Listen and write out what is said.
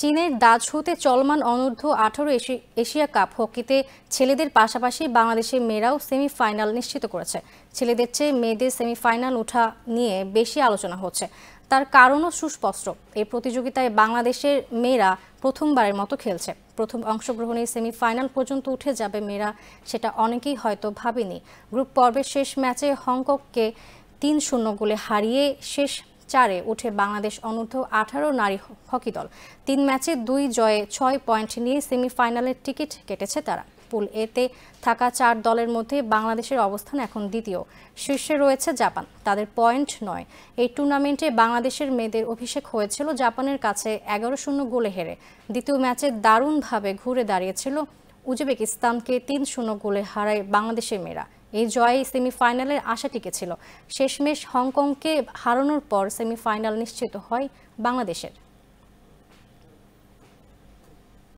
চীনের দাঝুতে চলমান অনূর্ধ্ব-18 Asia cup হকিতে ছেলেদের পাশাপাশি বাংলাদেশের মেয়েরাও সেমিফাইনাল নিশ্চিত করেছে। ছেলেদের চেয়ে মেয়েদের সেমিফাইনাল ওঠা নিয়ে বেশি আলোচনা হচ্ছে। তার কারণও সুস্পষ্ট। এই প্রতিযোগিতায় বাংলাদেশের মেয়েরা প্রথমবারের মতো খেলছে। প্রথম অংশগ্রহণে সেমিফাইনাল পর্যন্ত উঠে যাবে মেয়েরা, সেটা অনেকেই হয়তো ভাবেনি। গ্রুপ পর্বের শেষ ম্যাচে হংকংকে ৩-০ গোলে হারিয়ে শেষ 4-এ উঠে বাংলাদেশ অনূর্ধ্ব-18 নারী হকি দল। 3 ম্যাচে 2 জয়ে 6 পয়েন্ট নিয়ে সেমিফাইনালের টিকিট কেটেছে তারা। পুল এতে থাকা 4 দলের মধ্যে বাংলাদেশের অবস্থান এখন দ্বিতীয়। শীর্ষে রয়েছে জাপান, তাদের পয়েন্ট 9। এই টুর্নামেন্টে বাংলাদেশের মেয়েদের অভিষেক হয়েছিল জাপানের কাছে 11-0 গোলে হেরে। দ্বিতীয় ম্যাচে দারুণভাবে ঘুরে দাঁড়িয়েছিল উজবেকিস্তানকে 3-0 গোলে হারায় বাংলাদেশের মেয়েরা। এই জয়ে সেমিফাইনালের আশা টিকেছিল। শেষমেশ হংকংকে হারানোর পর সেমিফাইনাল নিশ্চিত হয় বাংলাদেশের।